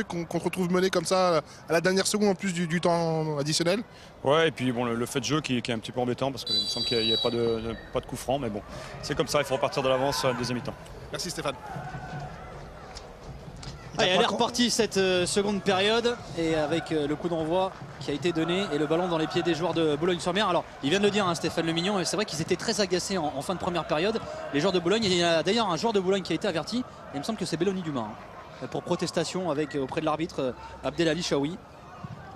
peu qu'on te retrouve mené comme ça à la dernière seconde en plus du temps additionnel. Ouais, et puis bon, le fait de jeu qui est un petit peu embêtant parce qu'il me semble qu'il n'y a pas de coup franc, mais bon, c'est comme ça, il faut repartir de l'avance à la deuxième mi-temps. Merci Stéphane. Allez, elle est repartie cette seconde période et avec le coup d'envoi qui a été donné et le ballon dans les pieds des joueurs de Boulogne-sur-Mer. Alors, il vient de le dire, hein, Stéphane Le Mignon, et c'est vrai qu'ils étaient très agacés en fin de première période. Les joueurs de Boulogne, il y a d'ailleurs un joueur de Boulogne qui a été averti, et il me semble que c'est Belloni Dumas, hein, pour protestation auprès de l'arbitre Abdelali Chaoui.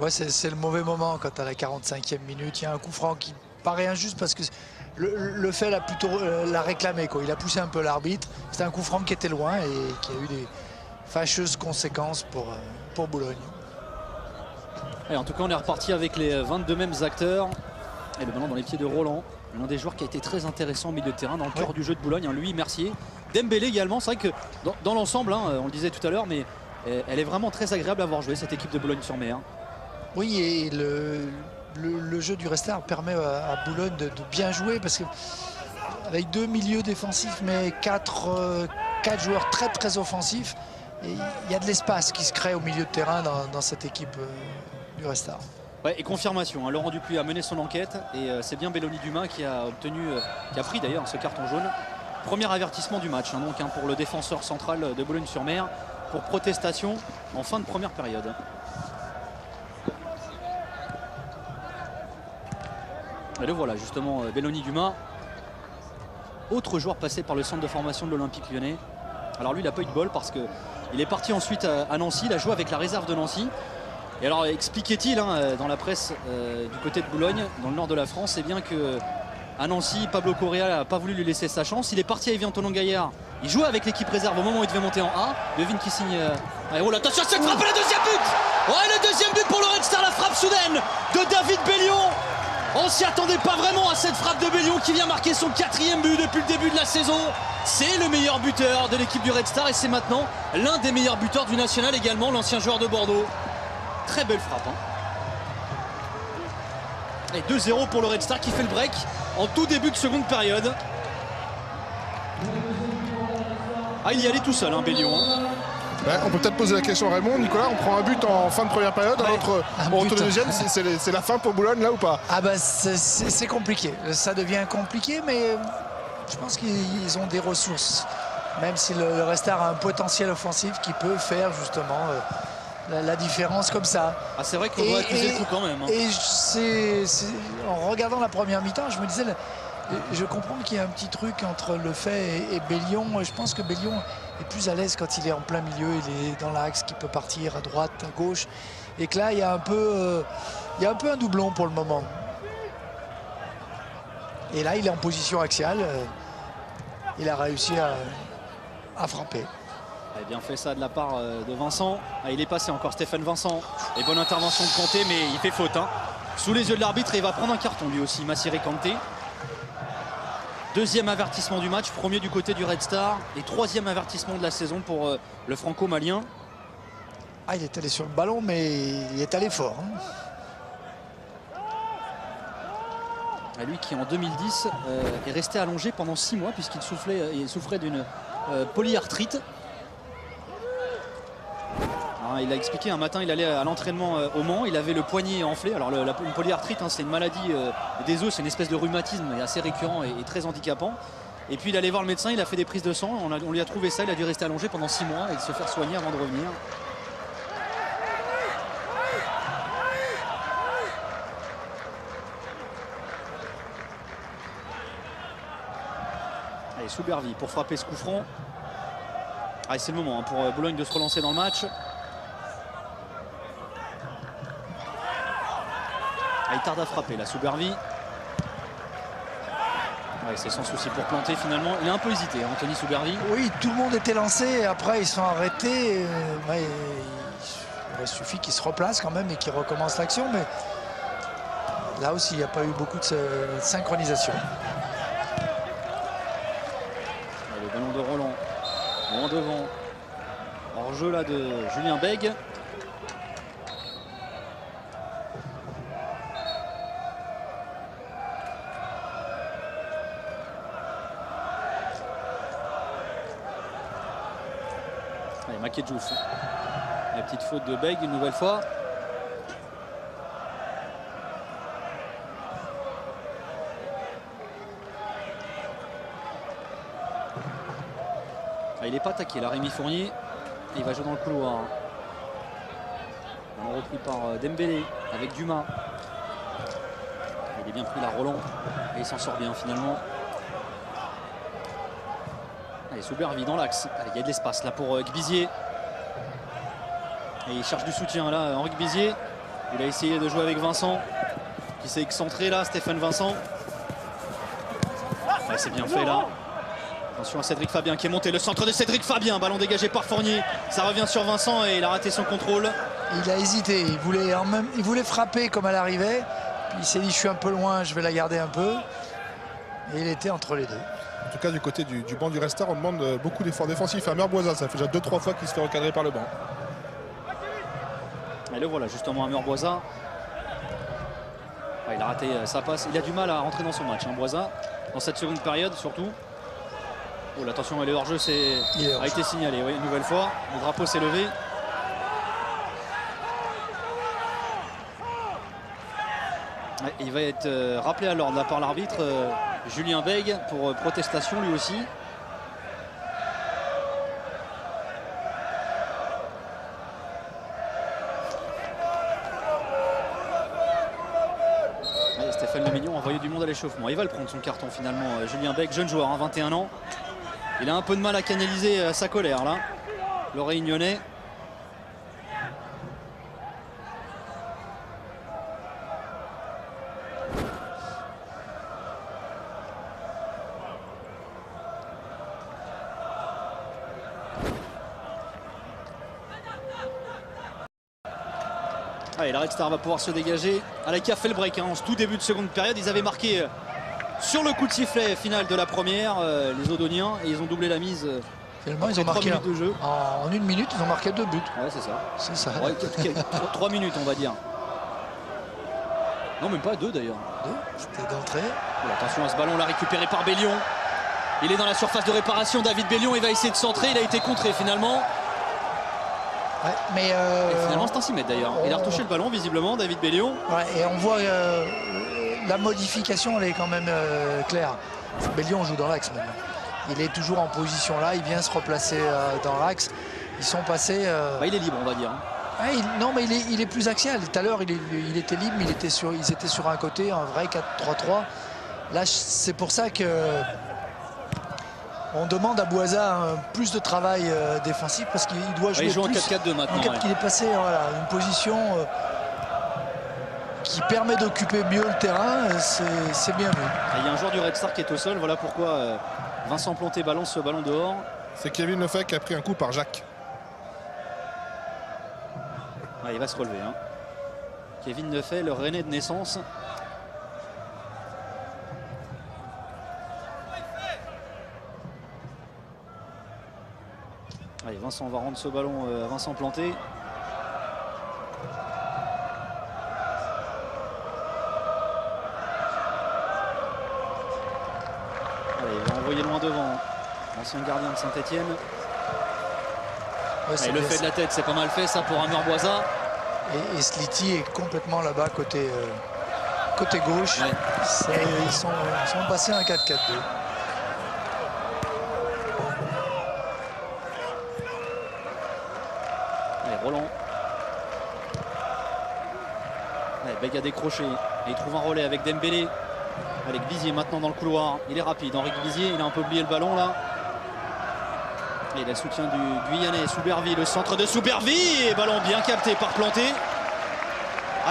Ouais, c'est le mauvais moment quand à la 45e minute, il y a un coup franc qui paraît injuste parce que le fait l'a plutôt l'a réclamé, quoi. Il a poussé un peu l'arbitre. C'était un coup franc qui était loin et qui a eu des fâcheuses conséquences pour Boulogne. Et en tout cas, on est reparti avec les 22 mêmes acteurs. Et le ballon dans les pieds de Roland, l'un des joueurs qui a été très intéressant au milieu de terrain, dans le cœur du jeu de Boulogne, hein, lui, Mercier. Dembélé également, c'est vrai que dans l'ensemble, hein, on le disait tout à l'heure, mais elle est vraiment très agréable à voir jouer, cette équipe de Boulogne-sur-Mer. Oui, et le jeu du Red Star permet à Boulogne de bien jouer parce que avec deux milieux défensifs, mais quatre joueurs très très offensifs, il y a de l'espace qui se crée au milieu de terrain dans cette équipe du Red Star. Ouais, et confirmation, hein, Laurent Dupuis a mené son enquête et c'est bien Belloni Dumas qui a pris d'ailleurs ce carton jaune. Premier avertissement du match, hein, donc, hein, pour le défenseur central de Boulogne-sur-Mer pour protestation en fin de première période. Et le voilà justement, Belloni Dumas, autre joueur passé par le centre de formation de l'Olympique Lyonnais. Alors lui, il n'a pas eu de bol parce qu'il est parti ensuite à Nancy, il a joué avec la réserve de Nancy. Et alors expliquait-il, hein, dans la presse du côté de Boulogne, dans le nord de la France, c'est bien que à Nancy, Pablo Correa n'a pas voulu lui laisser sa chance. Il est parti à Evian-Tonon-Gaillard. Il jouait avec l'équipe réserve au moment où il devait monter en A. Devine qui signe. Oh là, attention, cette frappe et le deuxième but. Ouais, le deuxième but pour le Red Star, la frappe soudaine de David Bellion. On s'y attendait pas vraiment à cette frappe de Bellion qui vient marquer son 4e but depuis le début de la saison. C'est le meilleur buteur de l'équipe du Red Star et c'est maintenant l'un des meilleurs buteurs du national également, l'ancien joueur de Bordeaux. Très belle frappe. Hein. Et 2-0 pour le Red Star qui fait le break en tout début de seconde période. Ah, il y allait tout seul, hein, Bellion. Hein. Ouais, on peut peut-être poser la question à Raymond. Nicolas, on prend un but en fin de première période, on retourne le deuxième, c'est la fin pour Boulogne là ou pas? Ah ben c'est compliqué, ça devient compliqué, mais je pense qu'ils ont des ressources, même si le Red Star a un potentiel offensif qui peut faire justement la différence comme ça. Ah, c'est vrai qu'on doit accuser le coup quand même. Hein. Et en regardant la première mi-temps, je me disais, je comprends qu'il y a un petit truc entre le fait et Bellion. Je pense que Bellion est plus à l'aise quand il est en plein milieu, il est dans l'axe, qui peut partir à droite, à gauche. Et que là, il y a un peu un doublon pour le moment. Et là, il est en position axiale. Il a réussi à frapper. Il a bien fait ça de la part de Vincent. Ah, il est passé encore, Stéphane Vincent. Et bonne intervention de Kanté, mais il fait faute. Hein. Sous les yeux de l'arbitre, et il va prendre un carton lui aussi, Massiré Kanté. Deuxième avertissement du match, premier du côté du Red Star. Et troisième avertissement de la saison pour le franco-malien. Ah, il est allé sur le ballon, mais il est allé fort. Hein. Ah, lui qui en 2010 est resté allongé pendant 6 mois puisqu'il souffrait d'une polyarthrite. Alors, il a expliqué un matin, il allait à l'entraînement au Mans, il avait le poignet enflé. Alors une polyarthrite, hein, c'est une maladie des os, c'est une espèce de rhumatisme assez récurrent et très handicapant. Et puis il allait voir le médecin, il a fait des prises de sang, on lui a trouvé ça, il a dû rester allongé pendant 6 mois et se faire soigner avant de revenir. Allez, Soubervi pour frapper ce coup franc. Allez, c'est le moment, hein, pour Boulogne de se relancer dans le match. Il tarde à frapper là, Soubervi. Ouais, c'est sans souci pour planter finalement. Il a un peu hésité, hein, Anthony Soubervi. Oui, tout le monde était lancé. Après, ils sont arrêtés. Il suffit qu'ils se replacent quand même et qu'ils recommencent l'action. Mais là aussi, il n'y a pas eu beaucoup de synchronisation. Le ballon de Roland. Loin devant. Hors-jeu là de Julien Bègue. Allez, Maké Diouf. La petite faute de Beg une nouvelle fois. Ah, il n'est pas attaqué là, Rémi Fournier. Et il va jouer dans le couloir. On repris par Dembélé avec Dumas. Il est bien pris là, Roland. Et il s'en sort bien finalement. Allez, Soubervi dans l'axe. Il y a de l'espace là pour Gbizier. Et il cherche du soutien là, Henri Gbizier. Il a essayé de jouer avec Vincent. Qui s'est excentré là, Stéphane Vincent. Ouais, c'est bien fait là. Attention à Cédric Fabien qui est monté. Le centre de Cédric Fabien. Ballon dégagé par Fournier. Ça revient sur Vincent et il a raté son contrôle. Il a hésité. Il voulait frapper comme elle arrivait. Puis il s'est dit je suis un peu loin, je vais la garder un peu. Et il était entre les deux. En tout cas, du côté du banc du Red Star, on demande beaucoup d'efforts défensifs à Meurboisa. Ça fait déjà 2-3 fois qu'il se fait recadrer par le banc. Et le voilà justement à Meurboisa. Il a raté sa passe. Il a du mal à rentrer dans son match, hein, Boisa. Dans cette seconde période surtout. Oh, attention, le hors-jeu a été signalé, oui, une nouvelle fois. Le drapeau s'est levé. Il va être rappelé à l'ordre par l'arbitre Julien Beg pour protestation lui aussi. Et Stéphane Lemignon a envoyé du monde à l'échauffement. Il va le prendre son carton finalement, Julien Beg, jeune joueur, hein, 21 ans. Il a un peu de mal à canaliser sa colère là, le Réunionnais. Allez, la Red Star va pouvoir se dégager. Alaki a fait le break hein, en tout début de seconde période. Ils avaient marqué sur le coup de sifflet final de la première, les Odoniens, et ils ont doublé la mise. Finalement, ils ont marqué 3 minutes de jeu. En 1 minute, ils ont marqué 2 buts. Ouais, c'est ça. C'est ça. Ouais, 3 minutes, on va dire. Non, même pas 2 d'ailleurs. 2, c'était d'entrée. Attention à ce ballon là récupéré par Bellion. Il est dans la surface de réparation, David Bellion. Il va essayer de centrer. Il a été contré finalement. Ouais, mais et finalement, c'est un 6 mètres d'ailleurs. Il a retouché le ballon visiblement, David Bellion. Ouais, et on voit la modification, elle est quand même claire. Bellion joue dans l'axe maintenant. Il est toujours en position là, il vient se replacer dans l'axe. Ils sont passés. Il est libre, on va dire. Ouais, non, mais il est plus axial. Tout à l'heure, il était libre, mais ils étaient sur un côté, un vrai 4-3-3. Là, c'est pour ça que on demande à Boisa plus de travail défensif parce qu'il doit jouer. Il joue plus en 4-4-2 maintenant. Il est passé une position qui permet d'occuper mieux le terrain. C'est bien vu. Il y a un joueur du Red Star qui est au sol. Voilà pourquoi Vincent Planté balance ce ballon dehors. C'est Kevin Lefebvre qui a pris un coup par Jacques. Il va se relever. Hein. Kevin Lefebvre, le Rennais de naissance. Allez, Vincent va rendre ce ballon à Vincent Planté. Allez, il va envoyer loin devant. Ancien gardien de Saint-Etienne. Ouais, le fait de la tête, c'est pas mal fait ça pour Meurboisa. Et Sliti est complètement là-bas côté gauche. Ouais. Ils sont passés à un 4-4-2. Roland. Beg a décroché. Et il trouve un relais avec Dembélé. Avec Gbizier maintenant dans le couloir. Il est rapide. Henri Gbizier, il a un peu oublié le ballon là. Et il a le soutien du Guyanais. Soubervi, le centre de Soubervi. Et ballon bien capté par Planté.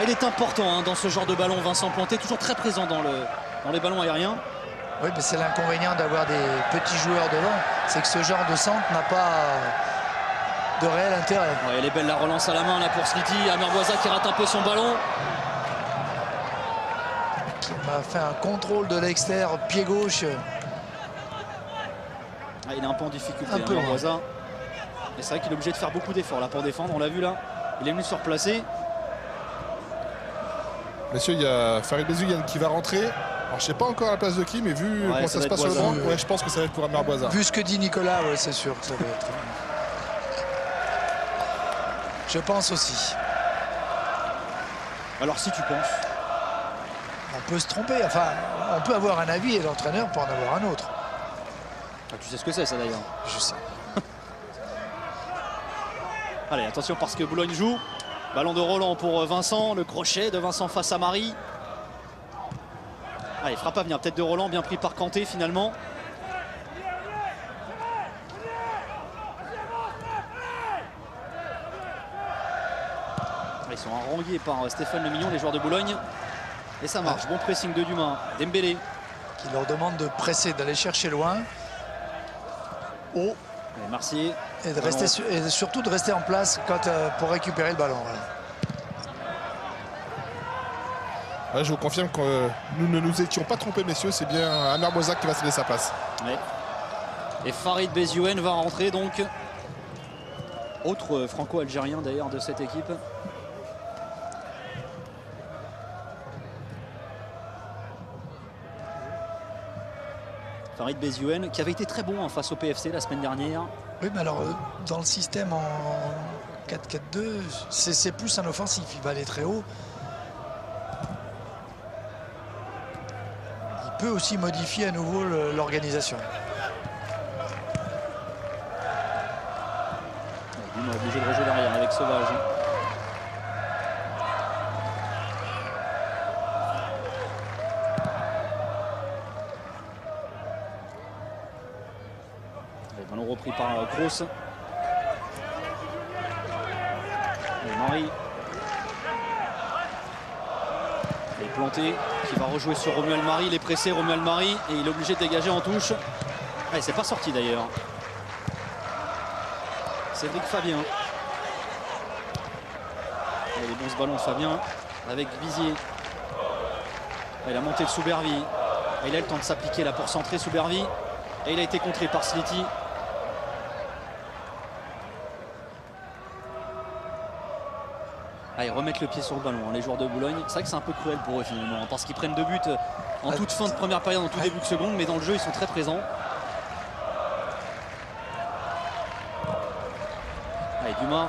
Il est important hein, dans ce genre de ballon, Vincent Planté. Toujours très présent dans les ballons aériens. Oui, mais c'est l'inconvénient d'avoir des petits joueurs devant. C'est que ce genre de centre n'a pas de réel intérêt. Ouais, elle est belle la relance à la main là pour Sliti. Meurboisa qui rate un peu son ballon. Qui m'a fait un contrôle de l'extérieur, pied gauche. Il est un peu en difficulté, Meurboisa. Et c'est vrai qu'il est obligé de faire beaucoup d'efforts là pour défendre. On l'a vu là. Il est venu se replacer. Messieurs, il y a Farid Bezouyan qui va rentrer. Alors je sais pas encore à la place de qui, mais vu comment ça se passe sur le banc, je pense que ça va être pour Meurboisa. Vu ce que dit Nicolas, c'est sûr que ça va être. Je pense aussi. Alors si tu penses. On peut se tromper. Enfin, on peut avoir un avis et l'entraîneur peut en avoir un autre. Ah, tu sais ce que c'est ça d'ailleurs. Je sais. Allez, attention parce que Boulogne joue. Ballon de Roland pour Vincent. Le crochet de Vincent face à Marie. Allez, frappe à venir. Tête de Roland, bien pris par Kanté finalement. Ils sont harangués par Stéphane Lemillon, les joueurs de Boulogne. Et ça marche. Bon pressing de Dumas. Dembélé. Qui leur demande de presser, d'aller chercher loin. Oh. Et Marseillais. Et, et surtout de rester en place quand, pour récupérer le ballon. Voilà. Ouais, je vous confirme que nous ne nous étions pas trompés, messieurs. C'est bien Amer Boisac qui va céder sa place. Ouais. Et Farid Beziouen va rentrer donc. Autre franco-algérien d'ailleurs de cette équipe. Farid Beziouen qui avait été très bon face au PFC la semaine dernière. Oui, mais alors dans le système en 4-4-2, c'est plus un offensif. Il va aller très haut. Il peut aussi modifier à nouveau l'organisation. Il est obligé de rejouer derrière avec Sauvage. Ballon repris par Gross. Et Marie. Il est planté, qui va rejouer sur Romuald Marie. Il est pressé, Romuald Marie, et il est obligé de dégager en touche. Ah, c'est pas sorti d'ailleurs. Cédric Fabien. Il est bon ce ballon de Fabien avec Vizier. Il a monté de Soubervi. Il a le temps de s'appliquer là pour centrer Soubervi. Et il a été contré par Sliti. Ils remettent le pied sur le ballon, hein, les joueurs de Boulogne. C'est vrai que c'est un peu cruel pour eux finalement, hein, parce qu'ils prennent 2 buts en toute fin de première période, en tout début de seconde, mais dans le jeu ils sont très présents. Allez, Dumas.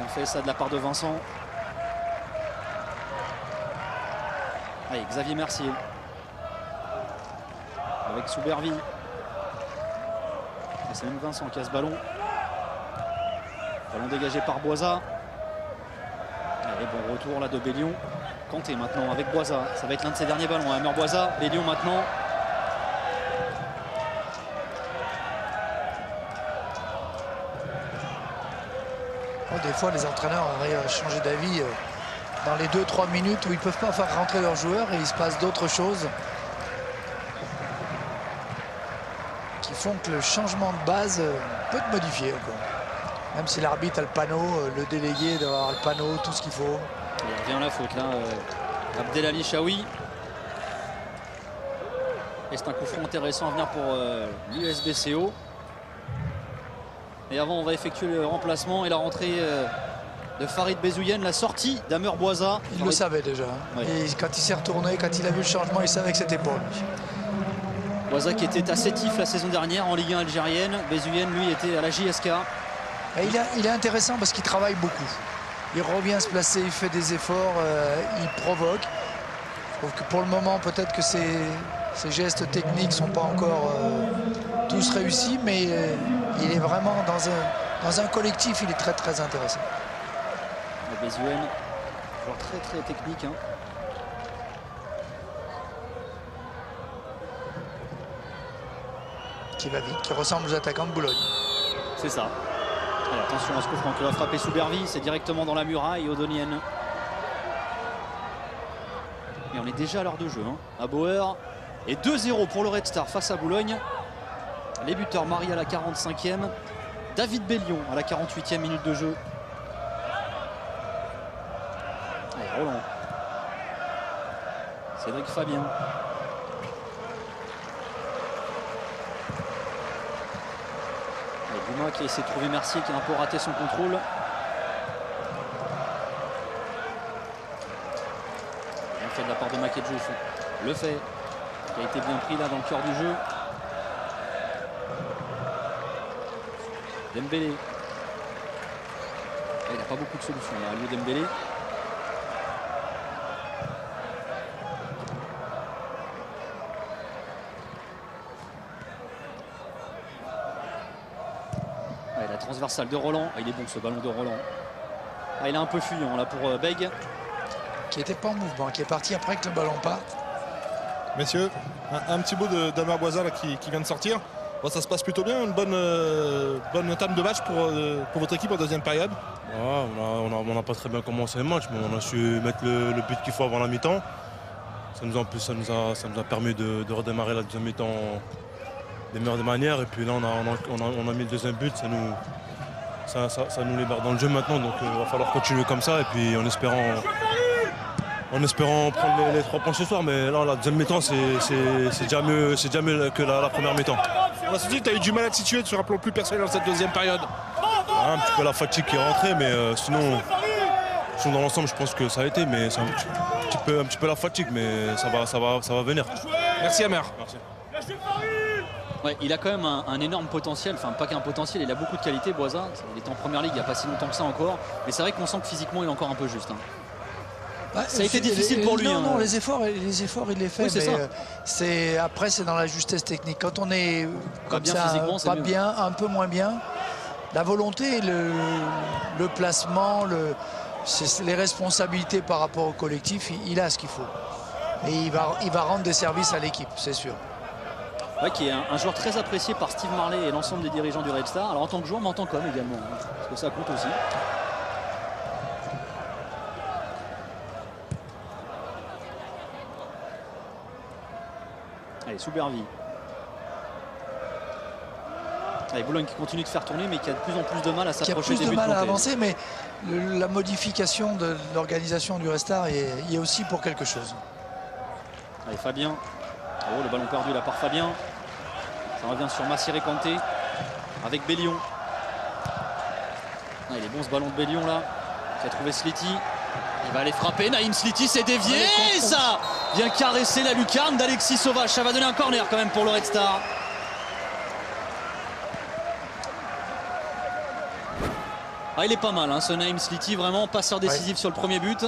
On fait ça de la part de Vincent. Allez, Xavier Mercier. Avec Soubervi. C'est même Vincent qui a ce ballon. Ballon dégagé par Boisa. Et bon retour là de Bélion. Kanté maintenant avec Boisa. Ça va être l'un de ses derniers ballons. Amer Boisa, Bélion maintenant. Oh, des fois, les entraîneurs arrivent à changer d'avis dans les 2-3 minutes où ils ne peuvent pas faire rentrer leurs joueurs et il se passe d'autres choses qui font que le changement de base peut être modifié encore. Même si l'arbitre a le panneau, le délégué doit avoir le panneau, tout ce qu'il faut. Il revient à la faute là, Abdelali Chaoui. Et c'est un coup franc intéressant à venir pour l'USBCO. Et avant, on va effectuer le remplacement et la rentrée de Farid Beziouen, la sortie d'Amer Boisa. Il le savait déjà. Hein. Ouais. Et quand il s'est retourné, quand il a vu le changement, il savait que c'était pour lui. Boisa qui était à Sétif la saison dernière en Ligue 1 algérienne. Beziouen, lui, était à la JSK. Et il est intéressant parce qu'il travaille beaucoup. Il revient se placer, il fait des efforts, il provoque. Je trouve que pour le moment, peut-être que ses gestes techniques ne sont pas encore tous réussis, mais il est vraiment dans un collectif, il est très très intéressant. Beziouen, joueur très très technique. Hein. Qui va vite, qui ressemble aux attaquants de Boulogne. C'est ça. Allez, attention à ce coup franc qui va frapper Soubervi, c'est directement dans la muraille odonienne. Et on est déjà à l'heure de jeu, hein, à Bauer. Et 2-0 pour le Red Star face à Boulogne. Les buteurs, Marie à la 45e, David Bellion à la 48e minute de jeu. Allez, Roland. Cédric Fabien. Dumas qui essaie de trouver Mercier qui a un peu raté son contrôle. Bien fait de la part de Makedjouf. Le fait qui a été bien pris là dans le cœur du jeu. Dembélé. il n'a pas beaucoup de solutions là, Aliou Dembélé. La transversale de Roland. Il est bon ce ballon de Roland. Il est un peu fuyant là pour Beg. Qui n'était pas en mouvement, qui est parti après que le ballon parte. Messieurs, un petit bout d'Amer Boisa là, qui vient de sortir. Bon, ça se passe plutôt bien, une bonne entame de match pour votre équipe en deuxième période. Ouais, on n'a pas très bien commencé le match, mais on a su mettre le but qu'il faut avant la mi-temps. Ça nous a permis de redémarrer la deuxième mi-temps des meilleures manières. Et puis là, on a mis le deuxième but, ça nous libère dans le jeu maintenant. Donc il va falloir continuer comme ça. Et puis en espérant prendre les 3 points ce soir. Mais là, la deuxième mi-temps, c'est déjà mieux que la première mi-temps. On a senti que tu as eu du mal à te situer sur un plan plus personnel dans cette deuxième période. Ouais, un petit peu la fatigue qui est rentrée, mais sinon dans l'ensemble, je pense que ça a été. Mais c'est un petit peu la fatigue, mais ça va venir. Merci Amer. Merci. Ouais, il a quand même un énorme potentiel, enfin pas qu'un potentiel, il a beaucoup de qualité, Boisa. Il était en première ligue il n'y a pas si longtemps que ça encore, mais c'est vrai qu'on sent que physiquement il est encore un peu juste. Ça a été difficile pour lui. Non, les efforts il les fait, oui, mais après c'est dans la justesse technique. Quand on est comme bien ça, physiquement, pas mieux. bien, un peu moins bien, la volonté, le placement, les responsabilités par rapport au collectif, il a ce qu'il faut. Et il va rendre des services à l'équipe, c'est sûr. Ouais, qui est un joueur très apprécié par Steve Marley et l'ensemble des dirigeants du Red Star. Alors en tant que joueur, mais en tant qu'homme également, parce que ça compte aussi. Allez, Soubervi. Allez, Boulogne qui continue de faire tourner, mais qui a de plus en plus de mal à s'approcher des buts. Qui a plus de mal à plantés. avancer, mais la modification de l'organisation du Red Star y est aussi pour quelque chose. Allez, Fabien. Oh, le ballon perdu là par Fabien. Ça revient sur Massiré Kanté avec Bellion. Il est bon ce ballon de Bellion là, qui a trouvé Sliti. Il va aller frapper. Naïm Sliti s'est dévié. Et ça vient caresser la lucarne d'Alexis Sauvage. Ça va donner un corner quand même pour le Red Star. Il est pas mal hein, ce Naïm Sliti, vraiment passeur décisif sur le premier but.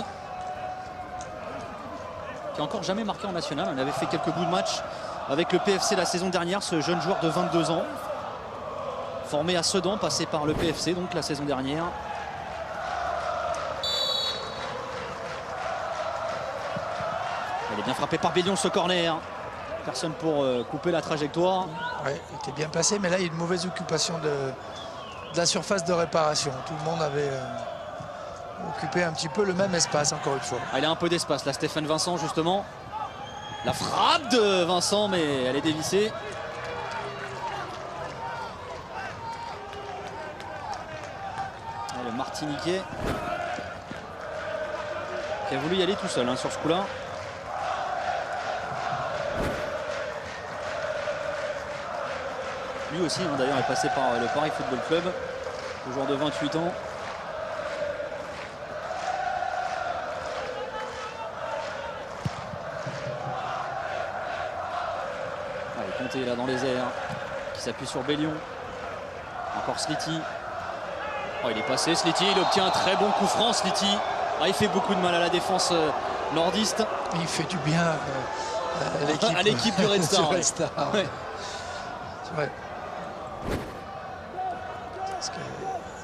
Qui a encore jamais marqué en national. On avait fait quelques bouts de match avec le PFC la saison dernière, ce jeune joueur de 22 ans. Formé à Sedan, passé par le PFC donc la saison dernière. Il est bien frappé par Bellion ce corner. Personne pour couper la trajectoire. Ouais, il était bien placé, mais là il y a une mauvaise occupation de la surface de réparation. Tout le monde avait occupé un petit peu le même espace encore une fois. Il a un peu d'espace là, Stéphane Vincent justement. La frappe de Vincent, mais elle est dévissée. Et le Martiniquais qui a voulu y aller tout seul hein, sur ce coup-là. Lui aussi, hein, d'ailleurs, est passé par le Paris Football Club, le joueur de 28 ans. Allez, Kanté là dans les airs, qui s'appuie sur Bellion. Encore Sliti. Oh, il est passé, Sliti, il obtient un très bon coup franc, Sliti. Il fait beaucoup de mal à la défense nordiste. Il fait du bien à l'équipe du Red Star. Ouais. Ouais. Parce que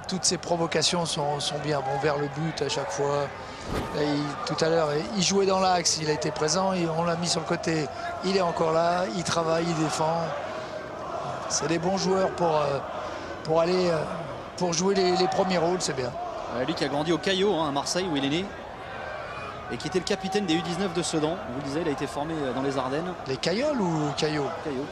toutes ces provocations sont bien, vont vers le but à chaque fois. Là, tout à l'heure, il jouait dans l'axe, il a été présent, on l'a mis sur le côté. Il est encore là, il travaille, il défend. C'est des bons joueurs pour aller pour jouer les premiers rôles, c'est bien. Lui qui a grandi au Caillot, hein, à Marseille où il est né. Et qui était le capitaine des U19 de Sedan. On vous le disait, il a été formé dans les Ardennes. Les Caillols ou Caillot? Caillot.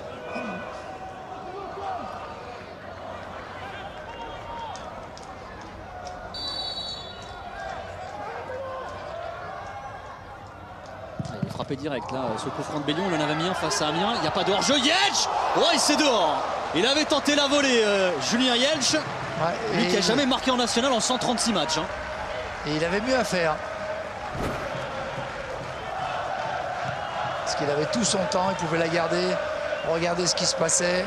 Il est frappé direct là, ce coup franc de Bellion, il en avait mis un face à Amiens. Il n'y a pas de hors-jeu. Yelch! Oh, il s'est dehors. Il avait tenté la volée, Julien Yelch. Ouais, lui qui n'a jamais marqué en national en 136 matchs. Hein. Et il avait mieux à faire. Parce qu'il avait tout son temps, il pouvait la garder, regarder ce qui se passait.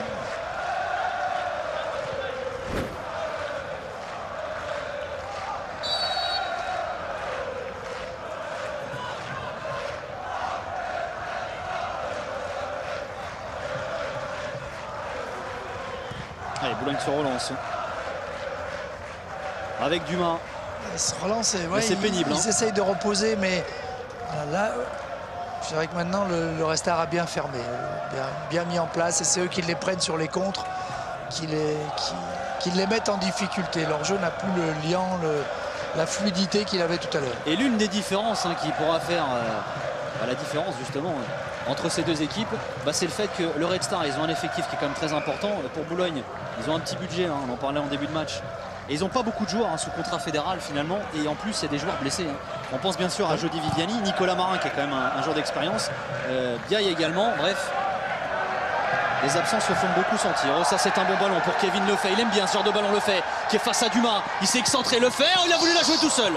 Boulogne se relance. Avec Dumas. Ils se relancent, Mais c'est pénible. Ils essayent de reposer, mais là, je dirais que maintenant le Restart a bien fermé, bien mis en place, et c'est eux qui les prennent sur les contres, qui les mettent en difficulté. Leur jeu n'a plus le liant, la fluidité qu'il avait tout à l'heure. Et l'une des différences qui pourra faire la différence justement entre ces deux équipes, c'est le fait que le Red Star, ils ont un effectif qui est quand même très important. Pour Boulogne, ils ont un petit budget, on en parlait en début de match. Et ils n'ont pas beaucoup de joueurs sous contrat fédéral finalement, et en plus il y a des joueurs blessés. On pense bien sûr à Jody Viviani, Nicolas Marin qui est quand même un joueur d'expérience, Biaille également, bref. Les absences se font beaucoup sentir. Oh, ça c'est un bon ballon pour Kevin Lefebvre, il aime bien ce genre de ballon Lefebvre, qui est face à Dumas, il s'est excentré Lefebvre, il a voulu la jouer tout seul.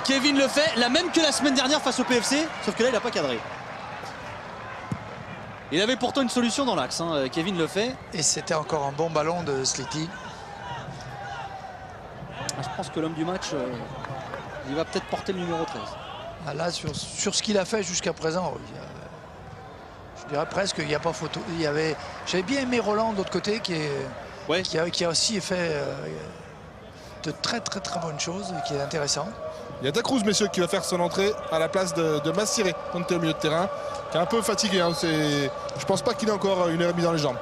Kevin Lefebvre, la même que la semaine dernière face au PFC, sauf que là il n'a pas cadré. Il avait pourtant une solution dans l'axe, Kevin Lefebvre. Et c'était encore un bon ballon de Sliti. Je pense que l'homme du match, il va peut-être porter le numéro 13. Là, sur ce qu'il a fait jusqu'à présent, je dirais presque qu'il n'y a pas photo. J'avais bien aimé Roland de l'autre côté qui a aussi fait de très bonnes choses et qui est intéressant. Il y a Dacruz, messieurs, qui va faire son entrée à la place de Massiré, quand tu es au milieu de terrain, qui est un peu fatigué. Je pense pas qu'il ait encore une heure et demie dans les jambes.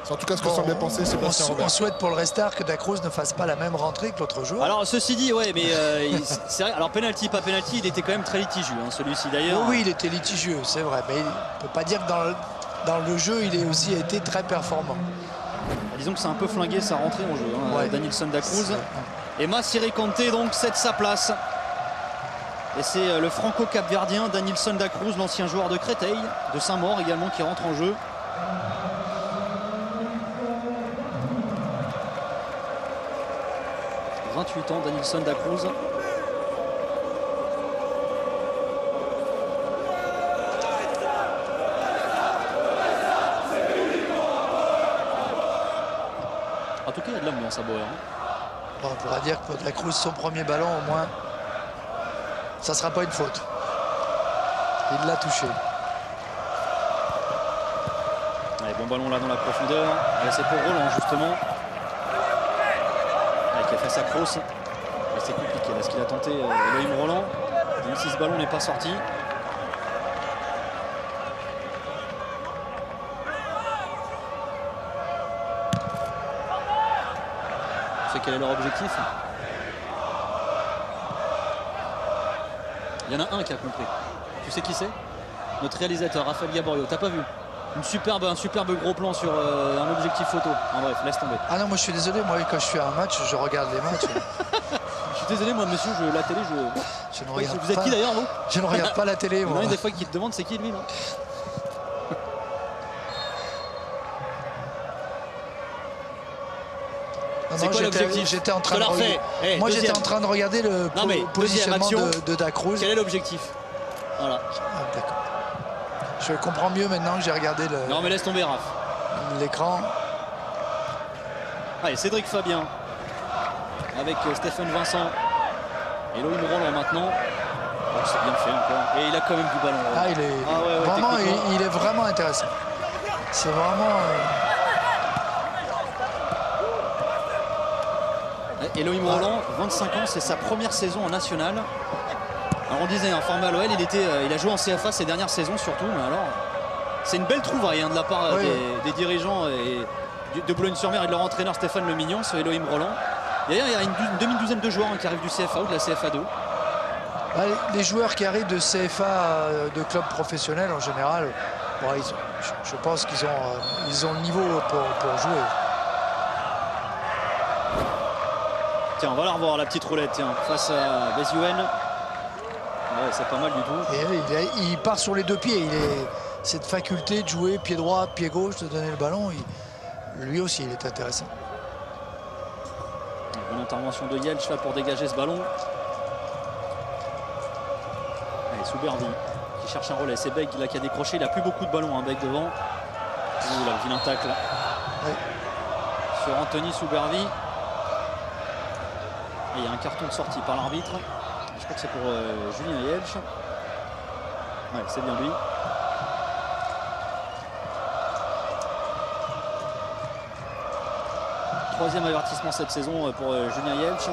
C'est en tout cas ce que semblait penser Sébastien Robert. On souhaite pour le Restart que Dacruz ne fasse pas la même rentrée que l'autre jour. Alors ceci dit, ouais, mais c'est vrai. Alors penalty, pas penalty, il était quand même très litigieux, celui-ci d'ailleurs. Oui, il était litigieux, c'est vrai, mais on ne peut pas dire que dans le jeu, il a aussi été très performant. Disons que c'est un peu flingué sa rentrée en jeu, Ouais. Danielson Dacruz. Et Massiré Kanté donc cède sa place. Et c'est le franco-capverdien Danielson Dacruz, l'ancien joueur de Créteil, de Saint-Maur également, qui rentre en jeu. « 28 ans, Danielson Dacruz. » En tout cas, il y a de l'ambiance à Boer. Bon, on pourra dire que Dacruz, son premier ballon, au moins, ça ne sera pas une faute. Il l'a touché. Allez, bon ballon là dans la profondeur. C'est pour Roland justement. Qui a fait sa crosse. C'est compliqué là ce qu'il a tenté Elohim Roland. Même si ce ballon n'est pas sorti. Tu sais quel est leur objectif? Il y en a un qui a compris. Tu sais qui c'est? Notre réalisateur Raphaël Gaborio. T'as pas vu? Un superbe gros plan sur un objectif photo. En bref, laisse tomber. Ah non, moi je suis désolé, moi quand je suis à un match, je regarde les matchs. Je suis désolé, moi monsieur, la télé, je ne regarde vous êtes pas. qui d'ailleurs vous? Je ne regarde pas la télé, moi. Il y en a des fois qui te demandent c'est qui lui, non? C'est quoi l'objectif? J'étais en train de regarder. Moi j'étais en train de regarder le positionnement de Dacruz. Quel est l'objectif? Voilà. Ah, d'accord. Je comprends mieux maintenant que j'ai regardé Non mais laisse tomber Raph. L'écran. Allez, Cédric Fabien avec Stéphane Vincent. Elohim Roland maintenant. Oh, c'est bien fait encore. Et il a quand même du ballon. Ah, vraiment, il est vraiment intéressant. C'est vraiment... Elohim Roland, 25 ans, c'est sa première saison en national. Alors on disait, formé à l'OL, il a joué en CFA ces dernières saisons surtout, mais alors c'est une belle trouvaille de la part des dirigeants et de Boulogne-sur-Mer et de leur entraîneur Stéphane Le Mignon, ce Elohim Roland. D'ailleurs, il y a une demi-douzaine de joueurs qui arrivent du CFA ou de la CFA2. Les joueurs qui arrivent de CFA, de clubs professionnels en général, je pense qu'ils ont le niveau pour jouer. Tiens, on va la revoir, la petite roulette, face à Béziouen. Ouais, c'est pas mal du tout. Et il part sur les deux pieds. Cette faculté de jouer pied droit, pied gauche, de donner le ballon, lui aussi, il est intéressant. Une intervention de Yelch là pour dégager ce ballon. Allez, Soubervi qui cherche un relais. C'est Beg là qui a décroché. Il n'a plus beaucoup de ballons, Beg devant. Ouh là, le vilain tacle. Ouais. Sur Anthony Soubervi. Et il y a un carton de sortie par l'arbitre. Je crois que c'est pour Julien Yelch. Ouais, c'est bien lui. 3e avertissement cette saison pour Julien Jeltsch.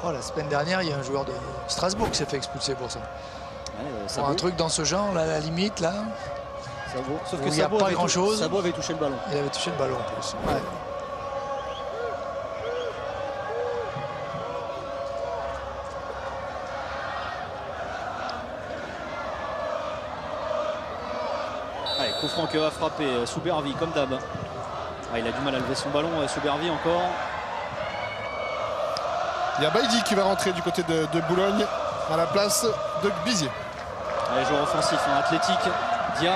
Oh, la semaine dernière, il y a un joueur de Strasbourg qui s'est fait expulser pour ça. Ouais, pour un truc dans ce genre, là, à la limite, là. Sabo. Sauf que il n'y a pas grand-chose. Sabo avait touché le ballon. Il avait touché le ballon en plus. Ouais. Allez, coup franc que va frapper Soubervi comme d'hab. Ah, il a du mal à lever son ballon, Soubervi encore. Il y a Baïdi qui va rentrer du côté de Boulogne à la place de Bizier. Allez, joueur offensif, athlétique, Dia.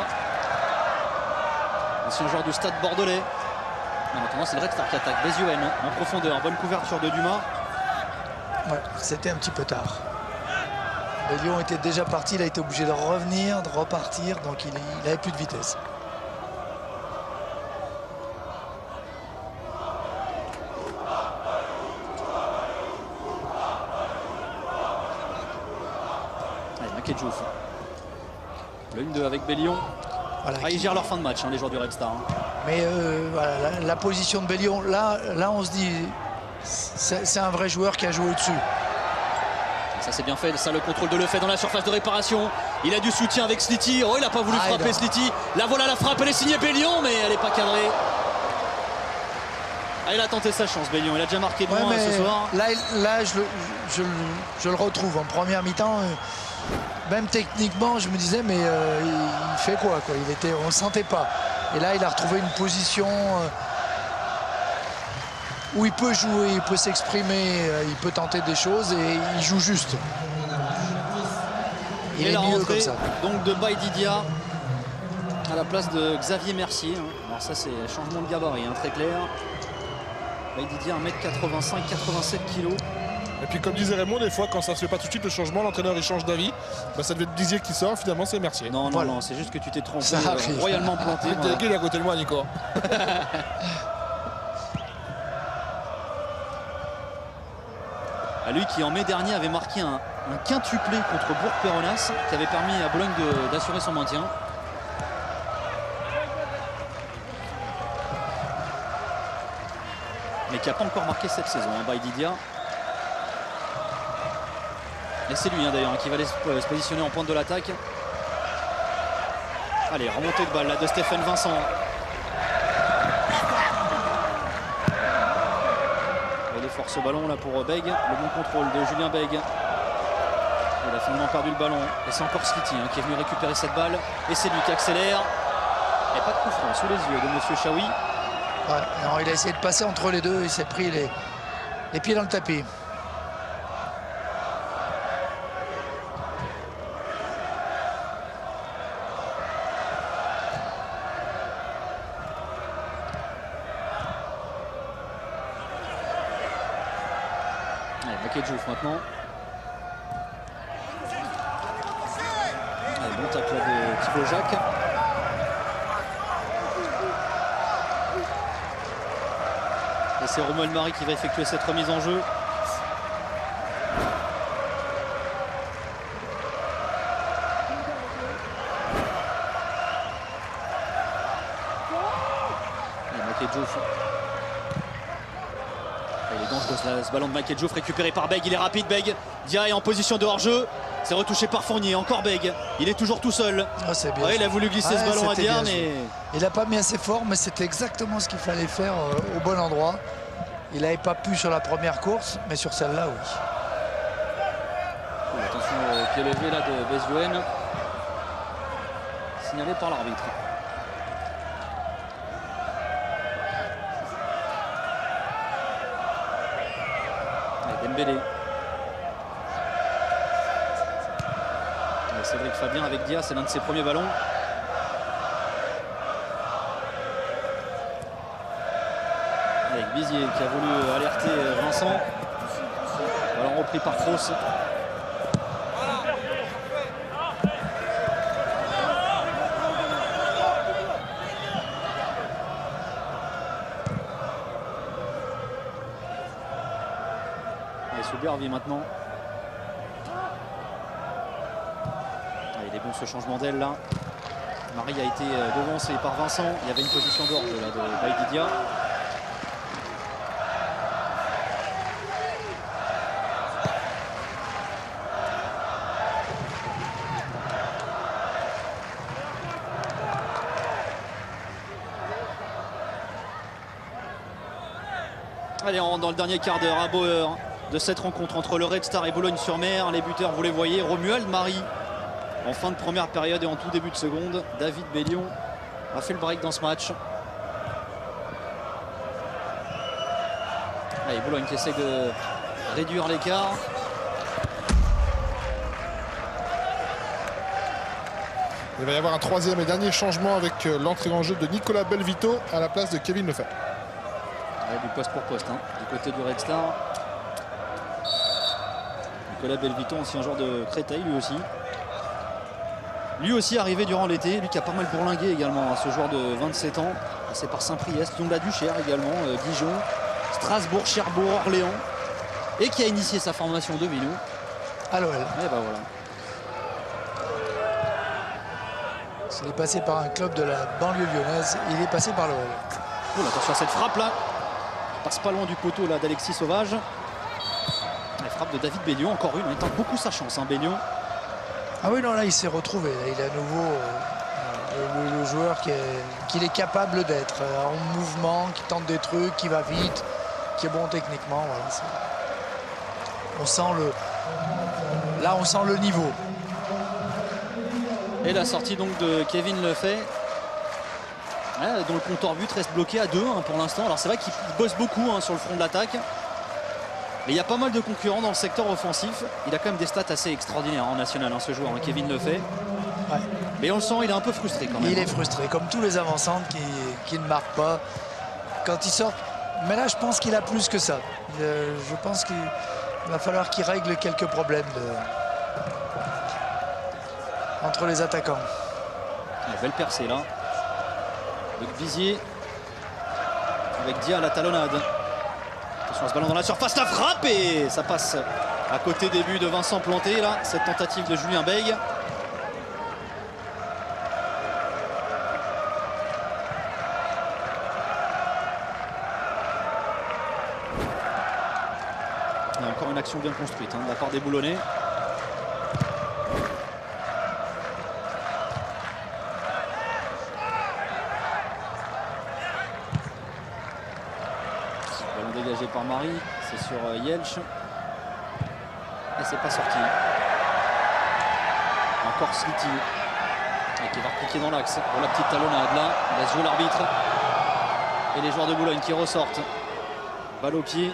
Ancien joueur du Stade Bordelais. Maintenant, c'est le Red Star qui attaque. Béziouen en profondeur, bonne couverture de Dumas. Ouais, c'était un petit peu tard. Le Lyon était déjà parti, il a été obligé de revenir, de repartir, donc il n'avait plus de vitesse. Allez, Makedjouf. Le 1-2 avec Bellion. Voilà, ils gèrent leur fin de match, les joueurs du Red Star. Mais voilà, la position de Bellion, là on se dit, c'est un vrai joueur qui a joué au-dessus. Ça c'est bien fait, ça le contrôle de Lefebvre dans la surface de réparation. Il a du soutien avec Sliti. Oh, il n'a pas voulu frapper Sliti. Là voilà la frappe, elle est signée Bellion, mais elle n'est pas cadrée. Ah, il a tenté sa chance Bellion, il a déjà marqué de loin ce soir. Là je le retrouve en première mi-temps. Même techniquement, je me disais, mais il fait quoi, on ne le sentait pas. Et là, il a retrouvé une position où il peut jouer, il peut s'exprimer, il peut tenter des choses et il joue juste. Il est mieux comme ça. Donc de Baïdidia à la place de Xavier Mercier. Alors ça, c'est changement de gabarit, très clair. Baïdidia, 1m85, 87 kg. Et puis comme disait Raymond, des fois quand ça se fait pas tout de suite le changement, l'entraîneur il change d'avis, ça devait être Bizier qui sort, finalement c'est Mercier. Non, c'est juste que tu t'es trompé, royalement planté. Il est à côté de moi, Nico. À lui qui en mai dernier avait marqué un quintuplé contre Bourg-Péronas qui avait permis à Bologne d'assurer son maintien. Mais qui n'a pas encore marqué cette saison, Baïdidia. Et c'est lui d'ailleurs qui va aller se positionner en pointe de l'attaque. Allez, remontée de balle là de Stéphane Vincent. Il est fort ce ballon là pour Beg. Le bon contrôle de Julien Beg. Il a finalement perdu le ballon. Et c'est encore Sliti qui est venu récupérer cette balle. Et c'est lui qui accélère. Et pas de coup franc sous les yeux de Monsieur Chaoui. Ouais, alors il a essayé de passer entre les deux. Il s'est pris les pieds dans le tapis. Makedjouf maintenant. Allez, bon tacle là de Thibaut Jacques. Et c'est Romuald Marie qui va effectuer cette remise en jeu. Et Makedjouf. Il est dangereux ce ballon de Makedjouf récupéré par Beg, il est rapide Beg. Dia est en position de hors-jeu. C'est retouché par Fournier, encore Beg. Il est toujours tout seul. Bien il a voulu glisser ce ballon à Dia, mais... Il n'a pas mis assez fort, mais c'était exactement ce qu'il fallait faire au bon endroit. Il n'avait pas pu sur la première course, mais sur celle-là, oui. Attention au pied levé là de Béziouen. Signalé par l'arbitre. Dembélé. Cédric Fabien avec Dia, c'est l'un de ses premiers ballons. Avec Bizier qui a voulu alerter Vincent. Ballon repris par Kroos. Et Soubervi maintenant. Il est bon ce changement d'aile là. Marie a été devancé par Vincent. Il y avait une position d'orge là de Baïdidia. Allez, on rentre dans le dernier quart d'heure à Bauer de cette rencontre entre le Red Star et Boulogne-sur-Mer. Les buteurs, vous les voyez, Romuald Marie en fin de première période et en tout début de seconde. David Bellion a fait le break dans ce match. Allez, Boulogne qui essaie de réduire l'écart. Il va y avoir un troisième et dernier changement avec l'entrée en jeu de Nicolas Belvito à la place de Kevin Lefebvre. Ouais, du poste pour poste, hein, du côté du Red Star. Nicolas Belvito, ancien joueur de Créteil, lui aussi. Lui aussi arrivé durant l'été, lui qui a pas mal bourlingué également, hein, ce joueur de 27 ans, passé par Saint-Priest, Lyon-la-Duchère également, Dijon, Strasbourg, Cherbourg, Orléans, et qui a initié sa formation 2000 à l'OL. Et ben voilà. Il est passé par un club de la banlieue lyonnaise, il est passé par l'OL. Oh, attention à cette frappe là, passe pas loin du poteau là d'Alexis Sauvage. La frappe de David Bellion, encore une, il tente beaucoup sa chance, hein, Bellion. Ah oui, non, là il s'est retrouvé, là, il est à nouveau le joueur qu'il est capable d'être, en mouvement, qui tente des trucs, qui va vite, qui est bon techniquement. Voilà, on sent le niveau. Et la sortie donc de Kevin Lefebvre, dont le compteur but reste bloqué à 2 hein, pour l'instant. Alors c'est vrai qu'il bosse beaucoup hein, sur le front de l'attaque. Mais il y a pas mal de concurrents dans le secteur offensif. Il a quand même des stats assez extraordinaires en national, hein, ce joueur, hein, Kevin Lefebvre. Ouais. Mais on le sent, il est un peu frustré quand même. Il est frustré, comme tous les avançants qui ne marquent pas. Quand il sort. Mais là, je pense qu'il a plus que ça. Je pense qu'il va falloir qu'il règle quelques problèmes entre les attaquants. Une belle percée là. Avec Vizier. Avec Dia à la talonnade. Attention à ce ballon dans la surface, la frappe et ça passe à côté des buts de Vincent Planté là. Cette tentative de Julien Bègue. Il y a encore une action bien construite hein, de la part des Boulonnais. Dégagé par Marie, c'est sur Yelch et c'est pas sorti. Encore Sliti qui va repiquer dans l'axe pour la petite talonnade là, il laisse jouer l'arbitre et les joueurs de Boulogne qui ressortent. Balle au pied.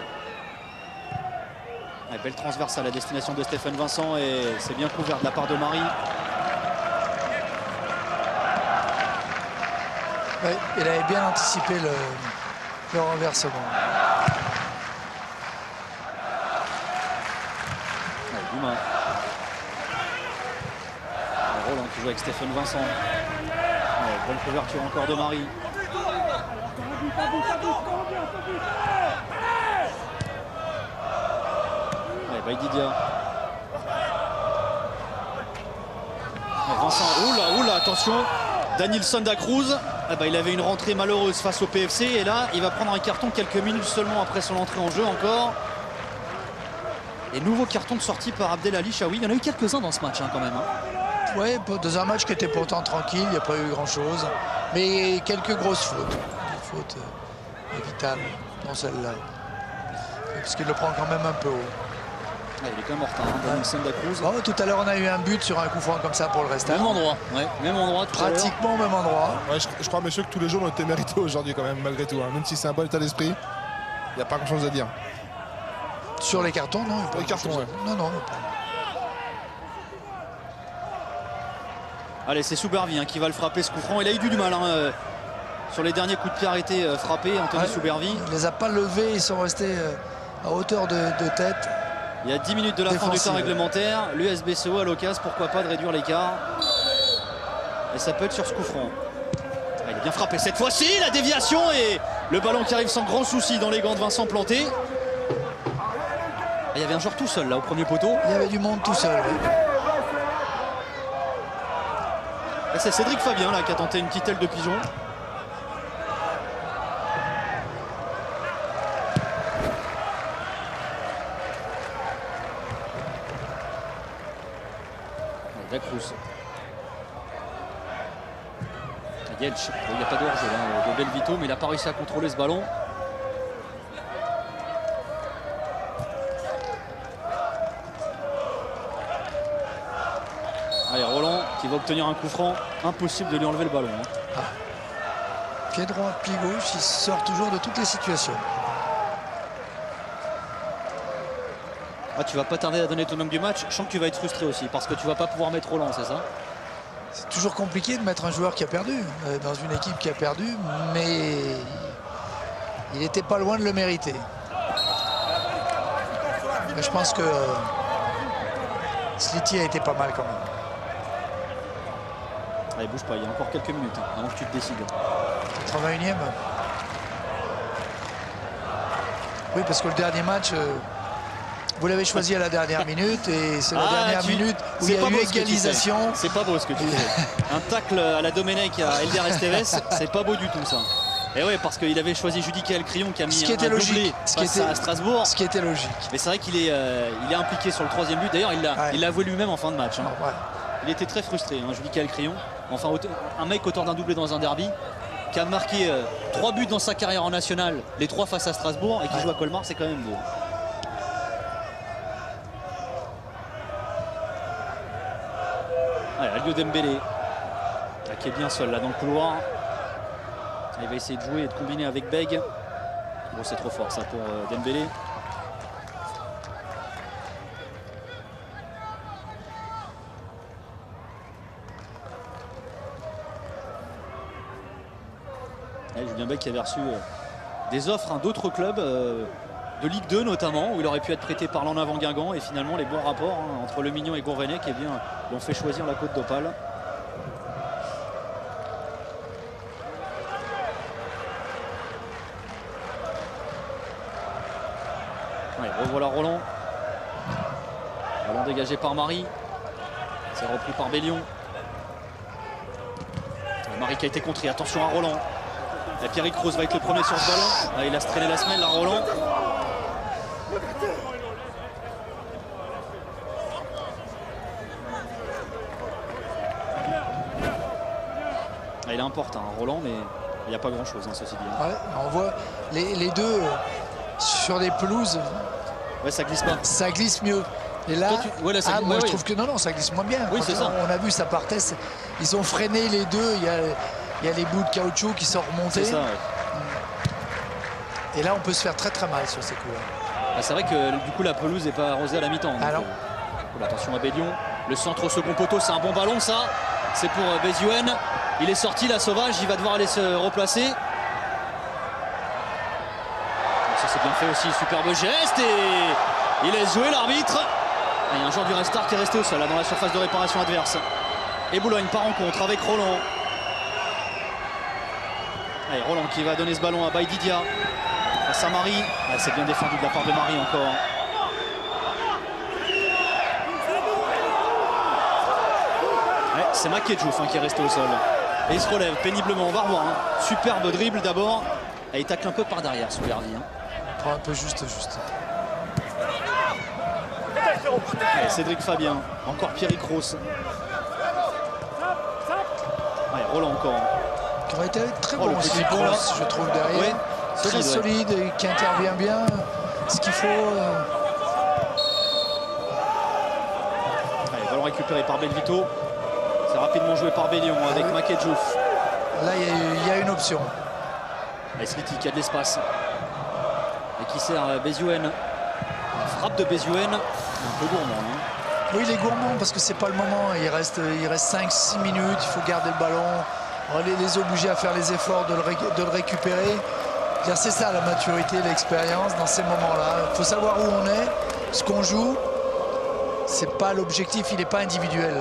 Belle transversale à la destination de Stéphane Vincent et c'est bien couvert de la part de Marie. Ouais, il avait bien anticipé le renversement. Dumas. Roland qui joue avec Stéphane Vincent. Bonne couverture encore de Marie. Baïdidia. Vincent, oula, attention. Danielson da Cruz. Il avait une rentrée malheureuse face au PFC et là il va prendre un carton quelques minutes seulement après son entrée en jeu encore. Et nouveau carton de sortie par Abdelali Chaoui. Il y en a eu quelques-uns dans ce match hein, quand même. Hein. Oui, dans un match qui était pourtant tranquille, il n'y a pas eu grand-chose. Mais quelques grosses fautes. Des fautes évitables dans celle-là. Parce qu'il le prend quand même un peu haut. Il est quand même en retard, hein, Danielson da Cruz. Oh, tout à l'heure, on a eu un but sur un coup franc comme ça pour le Red. Même endroit, ouais, même endroit. Pratiquement au même endroit. Ouais, je crois, messieurs, que tous les jours ont été mérités aujourd'hui quand même, malgré tout. Hein. Même si c'est un bon état d'esprit, il n'y a pas grand-chose à dire. Sur les cartons, non. Les cartons, ouais. Non. Allez, c'est Soubervi hein, qui va le frapper ce coup franc. Il a eu du mal hein, sur les derniers coups de pied arrêtés frappés, Anthony Soubervi. Il ne les a pas levés, ils sont restés à hauteur de tête. Il y a 10 minutes de la fin du temps réglementaire. L'USBCO à l'occasion, pourquoi pas de réduire l'écart. Et ça peut être sur ce coup franc. Il est bien frappé cette fois-ci, la déviation et le ballon qui arrive sans grand souci dans les gants de Vincent Planté. Il y avait un joueur tout seul là au premier poteau. Il y avait du monde tout seul. Oui. Et c'est Cédric Fabien là qui a tenté une petite aile de pigeon. Da Cruz. Yelch, il n'y a pas de hors-jeu de Belvito, mais il n'a pas réussi à contrôler ce ballon. qui va obtenir un coup franc. Impossible de lui enlever le ballon. Hein. Pied droit, pied gauche, il sort toujours de toutes les situations. Ah, tu vas pas tarder à donner ton homme du match. Je sens que tu vas être frustré aussi parce que tu vas pas pouvoir mettre Roland, c'est ça? C'est toujours compliqué de mettre un joueur qui a perdu dans une équipe qui a perdu, mais il n'était pas loin de le mériter. Mais je pense que Sliti a été pas mal quand même. Allez, bouge pas, il y a encore quelques minutes avant que tu te décides. 81e. Oui, parce que le dernier match, vous l'avez choisi à la dernière minute et c'est la dernière minute où il y a eu égalisation. C'est pas beau ce que tu fais. Un tacle à la Domenech à Elder Esteves, c'est pas beau du tout ça. Et oui, parce qu'il avait choisi Judicaël Crillon qui a mis un doublé face à Strasbourg. Ce qui était logique. Mais c'est vrai qu'il est impliqué sur le troisième but. D'ailleurs, il l'a avoué lui-même en fin de match. Hein. Ouais. Il était très frustré, hein, Judicaël Crillon. Enfin, un mec auteur d'un doublé dans un derby, qui a marqué 3 buts dans sa carrière en nationale, les 3 face à Strasbourg, et qui joue à Colmar, c'est quand même beau. Allez, Aliou Dembélé, qui est bien seul là dans le couloir. Il va essayer de jouer et de combiner avec Beg. Bon, c'est trop fort ça pour Dembélé. Julien Beg qui avait reçu des offres d'autres clubs de Ligue 2 notamment, où il aurait pu être prêté par l'en avant Guingamp, et finalement les bons rapports entre Le Mignon et Gourvenec l'ont fait choisir la Côte d'Opale. Ouais, revoilà Roland. Ballon dégagé par Marie. C'est repris par Bellion. Marie qui a été contré. Attention à Roland. Et Pierrick Rose va être le premier sur ce ballon. Là, il a se traîné la semelle, là, Roland. Là, il importe, hein, Roland, mais il n'y a pas grand-chose, hein, ceci dit. Ouais, on voit les deux sur des pelouses. Ouais, ça glisse pas. Ça glisse mieux. Et là, ouais, là ça, moi je trouve que non, ça glisse moins bien. Oui, c'est ça. On a vu, ça partait. Ils ont freiné les deux. Il y a les bouts de caoutchouc qui sont remontés. C'est ça, ouais. Et là, on peut se faire très très mal sur ces coups. Bah, c'est vrai que du coup, la pelouse n'est pas arrosée à la mi-temps. Alors, attention à Bellion. Le centre au second poteau, c'est un bon ballon, ça. C'est pour Béziouen. Il est sorti, la Sauvage. Il va devoir aller se replacer. Ça, c'est bien fait aussi. Superbe geste. Et il laisse jouer l'arbitre. Il y a un joueur du Red Star qui est resté au sol, là, dans la surface de réparation adverse. Et Boulogne part en contre avec Roland. Allez, Roland qui va donner ce ballon à Baïdidia. Face à Marie. Ah, c'est bien défendu de la part de Marie encore. Ouais, c'est Makedjouf qui est resté au sol. Et il se relève péniblement. On va revoir. Hein. Superbe dribble d'abord. Et il tacle un peu par derrière, Souverdi. Hein. Un peu juste. Allez, Cédric Fabien. Encore Pierrick Rose. Allez, Roland encore. Qui aurait été très bon aussi, je trouve, derrière. Ouais, très solide et qui intervient bien. Ce qu'il faut. Allez, ballon récupéré par Belvito. C'est rapidement joué par Bellion avec Makedjouf. Là, il y a une option. Allez, Sliti qui a de l'espace. Et qui sert Béziouen. La frappe de Béziouen. Un peu gourmand. Hein. Oui, il est gourmand parce que c'est pas le moment. Il reste 5-6 minutes. Il faut garder le ballon. On va les obliger à faire les efforts de le récupérer. C'est ça la maturité, l'expérience dans ces moments-là. Il faut savoir où on est, ce qu'on joue. C'est pas l'objectif, il n'est pas individuel.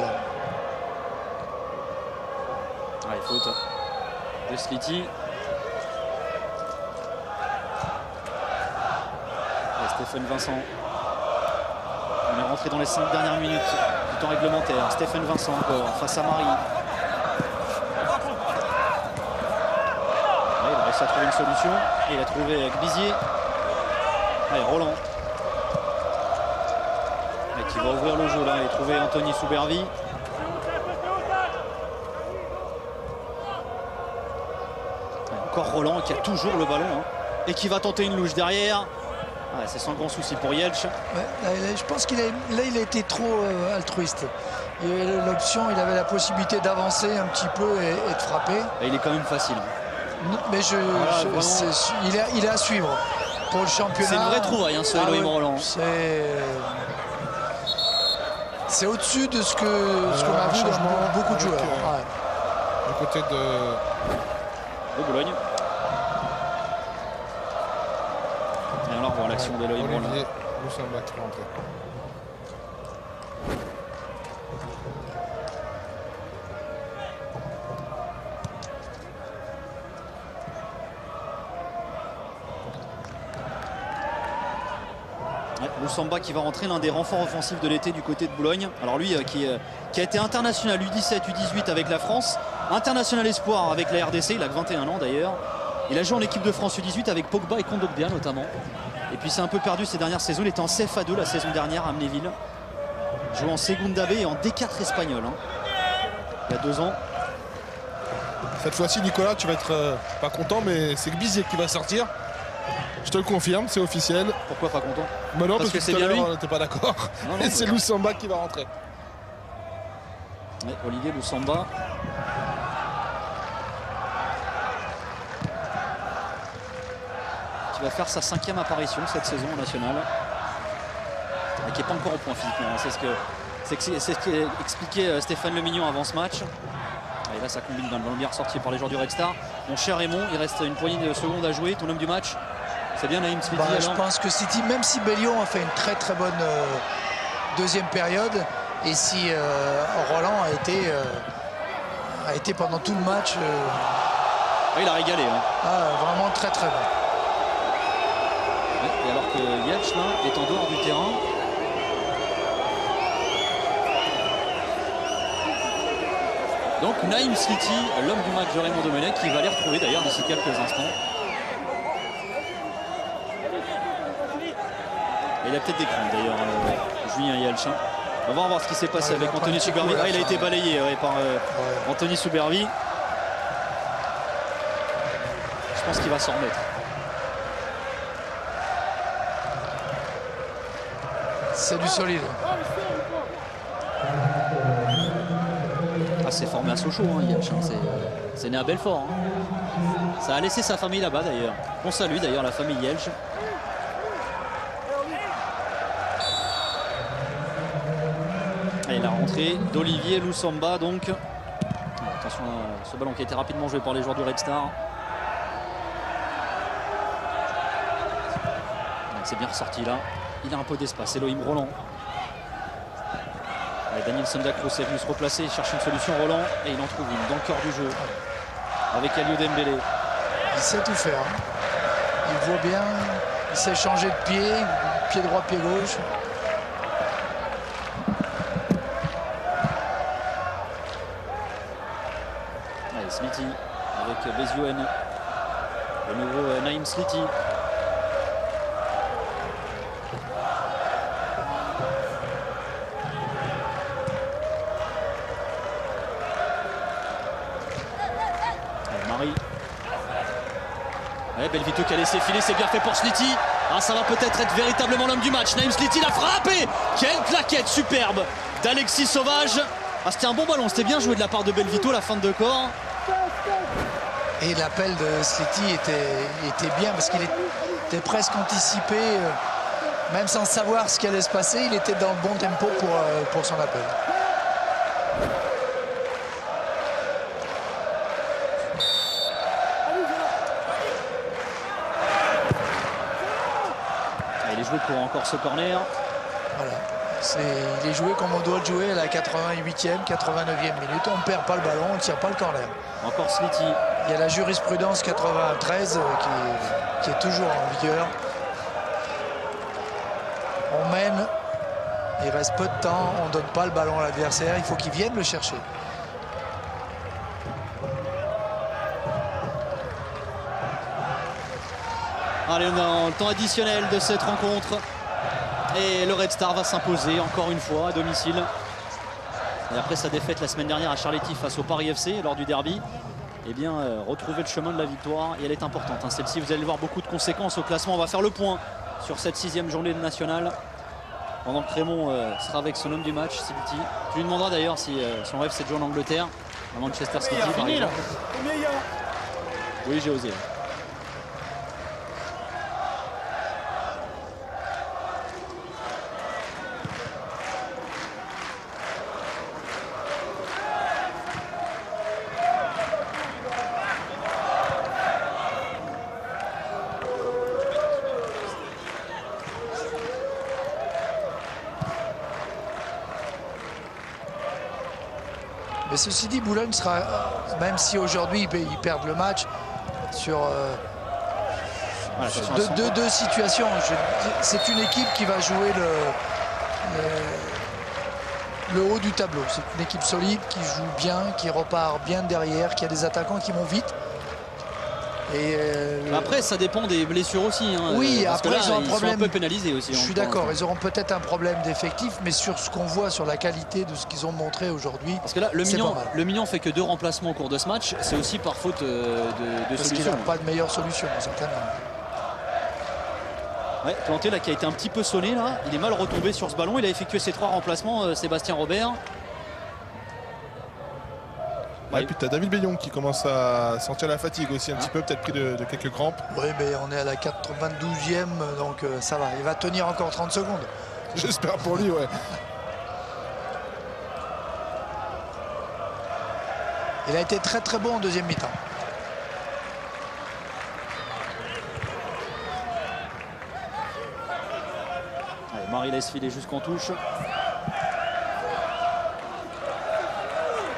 Allez, faute de Sliti. Et Stéphane Vincent. On est rentré dans les 5 dernières minutes du temps réglementaire. Stéphane Vincent encore face à Marie. Il a réussi à trouver une solution. Et il a trouvé avec Bizier. Allez, Roland. Et qui va ouvrir le jeu là et trouver Anthony Soubervi. Encore Roland qui a toujours le ballon. Hein, et qui va tenter une louche derrière. Ouais, c'est sans grand souci pour Jelch. Ouais, je pense qu'il il a été trop altruiste. L'option, il avait la possibilité d'avancer un petit peu et de frapper. Et il est quand même facile. Mais Voilà, il est à suivre pour le championnat. C'est une vraie trouvaille, hein, ce Elohim Roland. C'est au-dessus de ce qu'on a vu dans beaucoup de joueurs. Du côté de Boulogne. Et alors, voir l'action d'Elohim Roland. Olivier Loussamba qui va rentrer. Loussamba qui va rentrer, l'un des renforts offensifs de l'été du côté de Boulogne. Alors lui qui a été international U17, U18 avec la France, international espoir avec la RDC, il a que 21 ans d'ailleurs. Il a joué en équipe de France U18 avec Pogba et Kondogbia notamment. Et puis c'est un peu perdu ces dernières saisons, il était en CFA2 la saison dernière à Amnéville. Joué en Segunda B et en D4 espagnol. Il y a 2 ans. Cette fois-ci, Nicolas, tu vas être pas content, mais c'est Bizier qui va sortir. Je te le confirme, c'est officiel. Pourquoi pas content? Mais non, parce que c'est tout à bien lui. l'heure, on n'était pas d'accord. Et c'est Loussamba qui va rentrer. Ouais, Olivier Loussamba. Qui va faire sa 5e apparition cette saison en nationale. Et qui n'est pas encore au point physiquement. C'est ce que expliquait Stéphane Lemignon avant ce match. Et là ça combine dans le ballon bien ressorti par les joueurs du Red Star. Mon cher Raymond, il reste une poignée de secondes à jouer. Ton homme du match, c'est bien Naïm Sliti. Je pense que City, même si Bellion a fait une très très bonne deuxième période, et si Roland a été pendant tout le match il a régalé. vraiment très très bon. Et alors que Jelch est en dehors du terrain. Donc Naïm Sliti, l'homme du match de Raymond Domenech, qui va les retrouver d'ailleurs d'ici quelques instants. Et il a peut-être des craintes d'ailleurs, Julien Jelch. On va voir ce qui s'est passé avec Anthony Soubervi. Il a été balayé par Anthony Soubervi. Je pense qu'il va s'en remettre. C'est du solide. C'est formé à Sochaux, Jelch. C'est né à Belfort. Ça a laissé sa famille là-bas d'ailleurs. On salue d'ailleurs la famille Jelch. Et la rentrée d'Olivier Loussamba donc. Attention à ce ballon qui a été rapidement joué par les joueurs du Red Star. C'est bien ressorti là. Il a un peu d'espace. Elohim Roland. Daniel Sanda Kroos est venu se replacer, chercher une solution Roland et il en trouve une dans le cœur du jeu avec Aliou Dembélé. Il sait tout faire. Il voit bien, il sait changer de pied droit, pied gauche. Allez, Sliti avec Beziouen, le nouveau Naïm Sliti. Belvito qui a laissé filer, c'est bien fait pour Sliti. Ça va peut-être être véritablement l'homme du match. Naïm Sliti l'a frappé. Quelle claquette superbe d'Alexis Sauvage. C'était un bon ballon, c'était bien joué de la part de Belvito, la fin de corps. Et l'appel de Sliti était bien parce qu'il était presque anticipé. Même sans savoir ce qui allait se passer, il était dans le bon tempo pour son appel. Pour encore ce corner. Voilà. Il est joué comme on doit le jouer à la 88e, 89e minute. On ne perd pas le ballon, on ne tire pas le corner. Encore Sliti. Il y a la jurisprudence 93 qui est toujours en vigueur. On mène, il reste peu de temps, on ne donne pas le ballon à l'adversaire, il faut qu'il vienne le chercher. Allez, on est dans le temps additionnel de cette rencontre. Et le Red Star va s'imposer encore une fois à domicile. Et après sa défaite la semaine dernière à Charletti face au Paris FC lors du derby, eh bien, retrouver le chemin de la victoire. Et elle est importante. Celle-ci, vous allez voir beaucoup de conséquences au classement. On va faire le point sur cette 6e journée de nationale. Pendant que Raymond sera avec son homme du match, Siliti. Tu lui demanderas d'ailleurs si son rêve c'est de jouer en Angleterre, à Manchester City par exemple. Oui, j'ai osé. Mais ceci dit, Boulogne sera, même si aujourd'hui ils perdent le match, sur deux situations. C'est une équipe qui va jouer le haut du tableau. C'est une équipe solide qui joue bien, qui repart bien derrière, qui a des attaquants qui vont vite. Et après, ça dépend des blessures aussi. Hein, oui, parce après que là, ils ont un problème. sont un peu pénalisés aussi. Je suis d'accord, ils auront peut-être un problème d'effectif, mais sur ce qu'on voit, sur la qualité de ce qu'ils ont montré aujourd'hui. Parce que là, le Mignon fait que 2 remplacements au cours de ce match. C'est aussi par faute de parce solution. qu'il n'a pas de meilleure solution, certainement. Ouais, Planté là qui a été un petit peu sonné là. Il est mal retombé sur ce ballon. Il a effectué ses 3 remplacements, Sébastien Robert. Et puis tu as David Bellon qui commence à sentir la fatigue aussi un petit peu, peut-être pris de quelques crampes. Oui, mais on est à la 92e, donc ça va. Il va tenir encore 30 secondes. J'espère pour lui, ouais. Il a été très très bon en deuxième mi-temps. Marie laisse filer jusqu'en touche.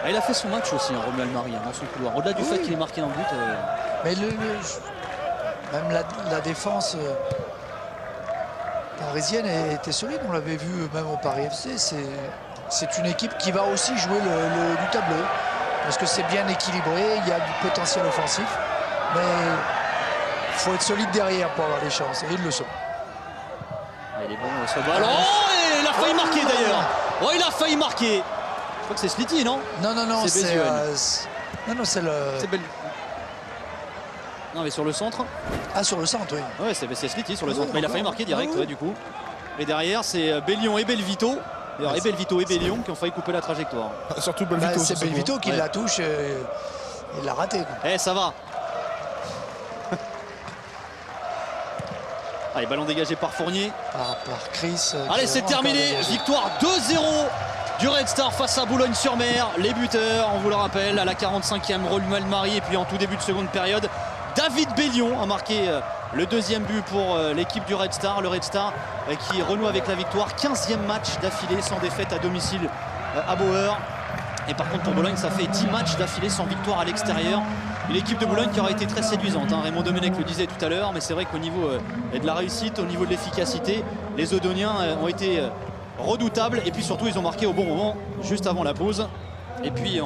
Ah, il a fait son match aussi, hein, Romuald Marie, dans son couloir. Au-delà du fait qu'il ait marqué un but. Mais même la défense parisienne était solide. On l'avait vu même au Paris FC. C'est une équipe qui va aussi jouer le haut du tableau. Parce que c'est bien équilibré, il y a du potentiel offensif. Mais il faut être solide derrière pour avoir des chances. Et ils le sont. Ah, il est bon ce ballon. Oh, et il a failli marquer d'ailleurs. Oh, il a failli marquer. Je crois que c'est Sliti, non? Non, c'est non, c'est le... C'est belle. Non, mais sur le centre. Ah, sur le centre, oui. Ouais, c'est Sliti sur le centre. Mais il a failli marquer direct, ouais, du coup. Et derrière, c'est Bellion et Belvito. D'ailleurs, et Belvito et Bellion qui ont failli couper la trajectoire. Surtout Belvito. C'est Belvito qui la touche. Il l'a raté. Eh, ça va. Allez, ballon dégagé par Fournier. Par Chris. Allez, c'est terminé. Victoire 2-0 du Red Star face à Boulogne-sur-Mer. Les buteurs, on vous le rappelle, à la 45e, Romuald Marie. Et puis en tout début de seconde période, David Bellion a marqué le 2e but pour l'équipe du Red Star. Le Red Star qui renoue avec la victoire. 15e match d'affilée sans défaite à domicile à Bauer. Et par contre pour Boulogne, ça fait 10 matchs d'affilée sans victoire à l'extérieur. Une équipe de Boulogne qui aura été très séduisante, hein. Raymond Domenech le disait tout à l'heure, mais c'est vrai qu'au niveau de la réussite, au niveau de l'efficacité, les Odoniens ont été redoutables. Et puis surtout, ils ont marqué au bon moment, juste avant la pause. Et puis